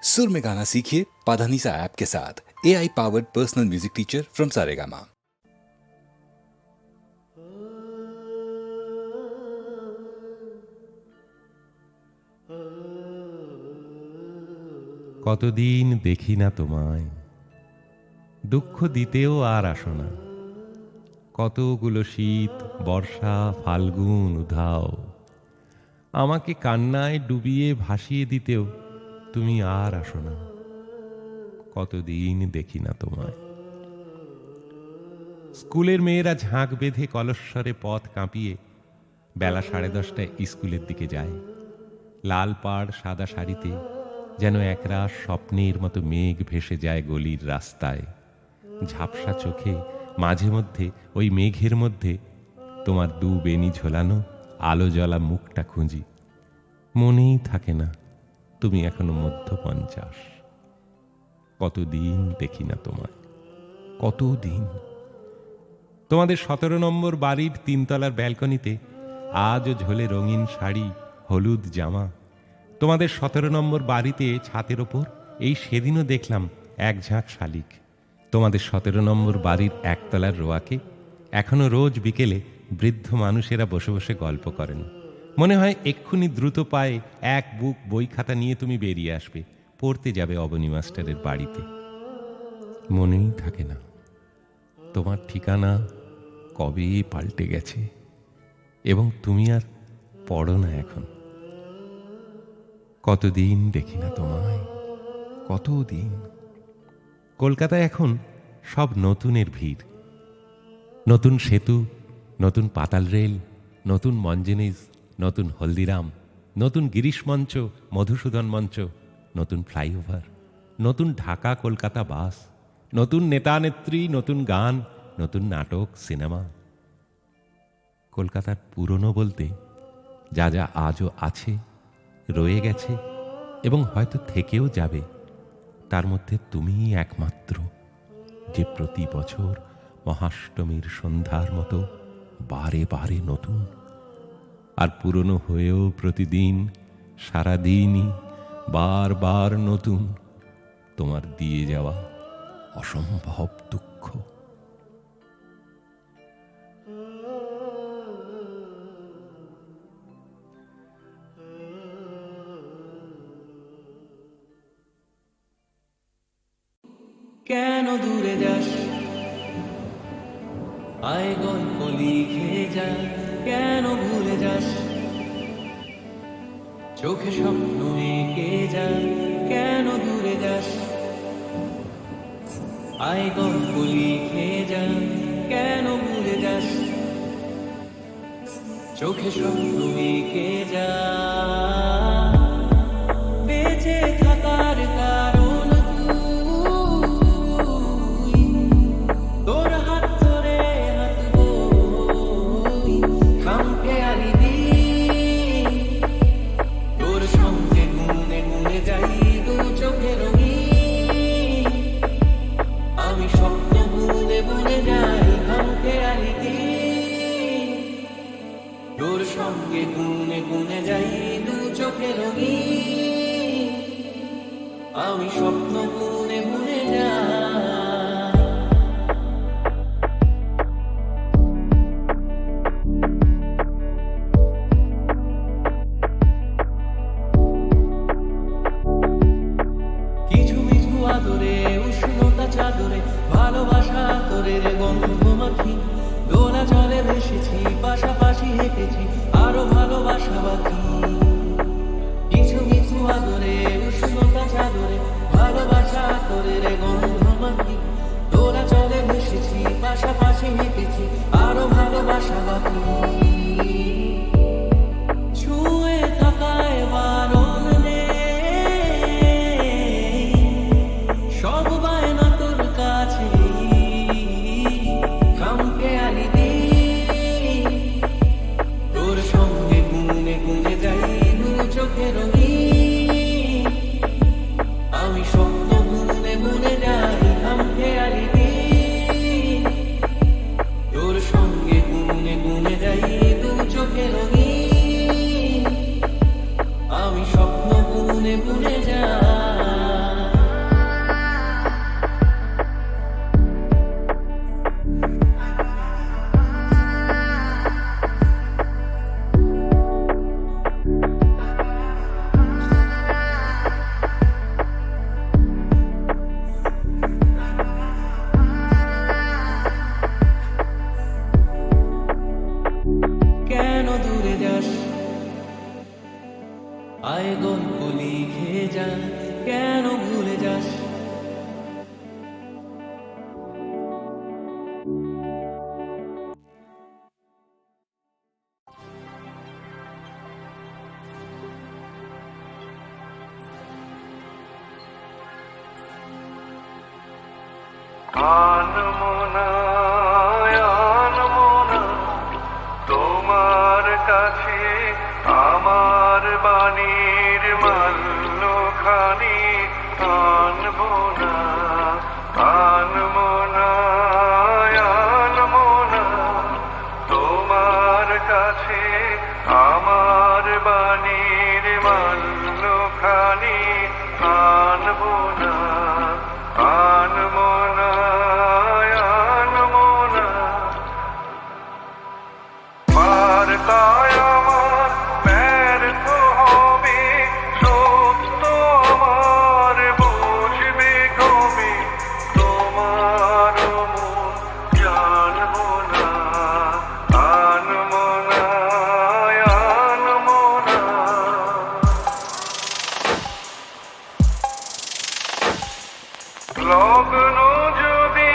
सुर में गाना सीखिए पाधानीसा ऐप के साथ। AI powered personal music teacher from Saregama. কতদিন দেখি না তোমায়, দুঃখ দিতেও আর আসো না। কতগুলো শীত, বর্ষা, ফাল্গুন, উধাও, আমাকে কান্নায় ডুবিয়ে ভাসিয়ে দিতেও তুমি আর আসো না। কতদিন দেখি না তোমায়। স্কুলের মেয়েরা ঝাঁক বেঁধে কলস্বরে পথ কাঁপিয়ে বেলা 10:30টায় স্কুলের দিকে যায়। লাল পাড় সাদা শাড়িতে যেন একরাশ স্বপ্নের মতো মেঘ ভেসে যায় গলির রাস্তায়। ঝাপসা চোখে মাঝে মধ্যে ওই মেঘের মধ্যে তোমার দু বেনি ঝোলানো আলো জ্বলা মুখটা খুঁজি। মনেই থাকে না তুমি এখনো মধ্য 50। কতদিন দেখি না তোমায়, কতদিন। তোমাদের 17 নম্বর বাড়ির 3 তলার ব্যালকনিতে আজও ঝোলে রঙিন শাড়ি, হলুদ জামা। তোমাদের 17 নম্বর বাড়িতে ছাতের ওপর এই সেদিনও দেখলাম এক ঝাঁক শালিক। তোমাদের 17 নম্বর বাড়ির একতলার রোয়াকে এখনো রোজ বিকেলে বৃদ্ধ মানুষেরা বসে বসে গল্প করেন। মনে হয় এক্ষুনি দ্রুত পায়ে এক বুক বই খাতা নিয়ে তুমি বেরিয়ে আসবে, পড়তে যাবে অবনী মাস্টারের বাড়িতে। মনেই থাকে না তোমার ঠিকানা কবে পাল্টে গেছে এবং তুমি আর পড়ো না এখন। কতদিন দেখি না তোমায়, কতদিন। কলকাতায় এখন সব নতুনের ভিড়। নতুন সেতু, নতুন পাতাল রেল, নতুন মঞ্জেনিজ, নতুন হলদিরাম, নতুন গিরিশ মঞ্চ, মধুসূদন মঞ্চ, নতুন ফ্লাইওভার, নতুন ঢাকা কলকাতা বাস, নতুন নেতা নেত্রী, নতুন গান, নতুন নাটক, সিনেমা। কলকাতার পুরনো বলতে যা যা আজও আছে, রয়ে গেছে এবং হয়তো থেকেও যাবে, তার মধ্যে তুমিই একমাত্র যে প্রতি বছর মহাষ্টমীর সন্ধ্যার মতো বারে বারে নতুন, আর পুরনো হয়েও প্রতিদিন সারাদিনই বারবার নতুন তোমার দিয়ে যাওয়া অসম্ভব দুঃখ। কেন দূরে যাস, আয় গল্প লিখে যা। কেন ভুলে যাস, চোখে স্বপ্ন এঁকে যা। কেন দূরে যাস, আয় গল্প লিখে যা। কেন ভুলে যাস, চোখে স্বপ্ন এঁকে যা। বেঁচে থাকার কারণ তুই, তোর হাত ধরে হাঁটবই খামখেয়ালি দিন। তোর সঙ্গে গুনে গুনে যাই দু চোখে রঙিন। আমি স্বপ্ন বুনে বুনে যাই খামখেয়ালি দিন। তোর সঙ্গে গুনে গুনে যাই দু চোখে রঙিন। আমি স্বপ্ন বুনে বুনে যাই। কিছু মিছু আদরে, উষ্ণতা চাদরে, ভালোবাসা তোরের গন্ধ মাখি। দোলা জলে ভেসেছি, পাশাপাশি হেঁটেছি, আরো ভালোবাসা বাকি। কিছু মিছু আদরে, উষ্ণতা চাদরে, ভালোবাসা তোরের গন্ধ কেন ভুলে যাস? আনমনা আনমনা তোমার কাছে আমার বাণীর মাল্যখানি আনবো না আনমনা আনমনা তোমার কাছে আমার বাণীর মাল্যখানি আনবো না আনমনা আনমনা বার্তায় আমার ব্যর্থ হবে সত্য আমার বুঝবে কবে তোমার মন জানবো না আনমনা আনমনা লগ্ন যদি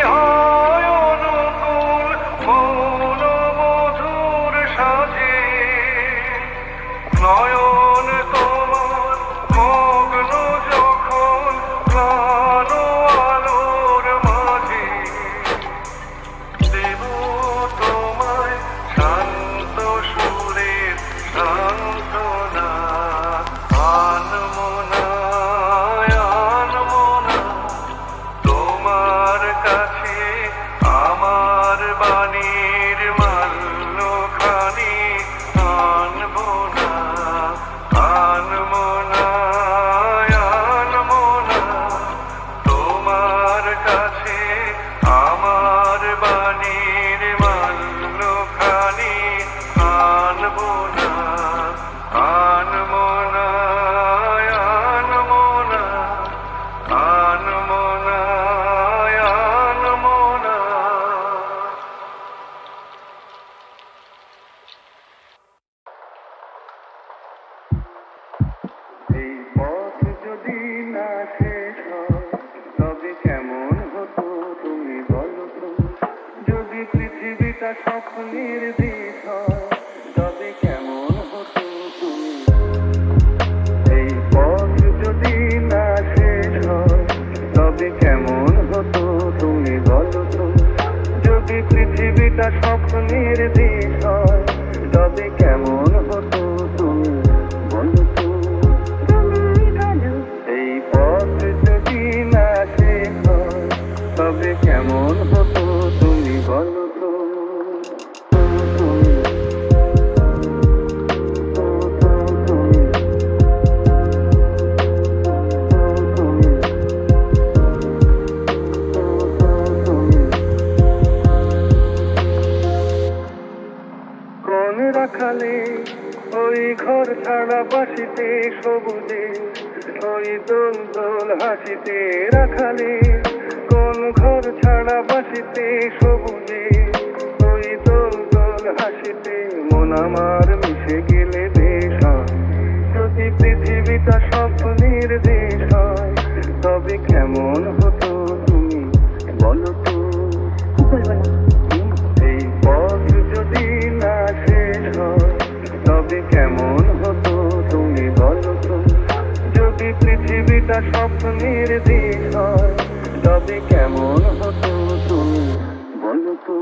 হয় অনুকূল মৌন মধুর সাজে নয়ন তোমার মগ্ন যখন প্রাণ আলোর মাঝে দেব তোমায় শান্ত সুরের সান্ত্বনা আনমনা আনমনা তোমার কাছে আমার বাণীর মাল্যখানি আনবো না আনমনা আনমনা তোমার কাছে আমার বাণীর মাল্যখানি আনবো না আনমনা আনমনা আনমনা আনমনা এই পথ যদি না শেষ হয় তবে কেমন হতো তুমি বলো তো যদি পৃথিবীটা স্বপ্নের দেশ হয় তবে কেমন হতো তুমি এই পথ যদি না শেষ হয় তবে কেমন হতো তুমি বলো তো যদি পৃথিবীটা স্বপ্নের দেশ হয় তবে কেমন হতো তুমি বলো তো এই পথ যদি না শেষ হয় তবে কেমন হতো তুমি বলো তো কোন রাখালে ওই ঘর ছাড়া বাসিতে সবুজে ওই দোল দোল হাসিতে রাখালে কোন ঘর ছাড়া বাসিতে সবুজে ওই দোল দোল হাসিতে মন আমার মিশে গেলে দেশ হয় যদি পৃথিবীটা স্বপ্নের দেশ হয় তবে কেমন হতো তুমি বলো তো এই পথ যদি না শেষ হয় তবে কেমন হতো তুমি বলো তো যদি পৃথিবীটা স্বপ্নের দেশ হয় তবে কেমন হতো তুমি বলো তো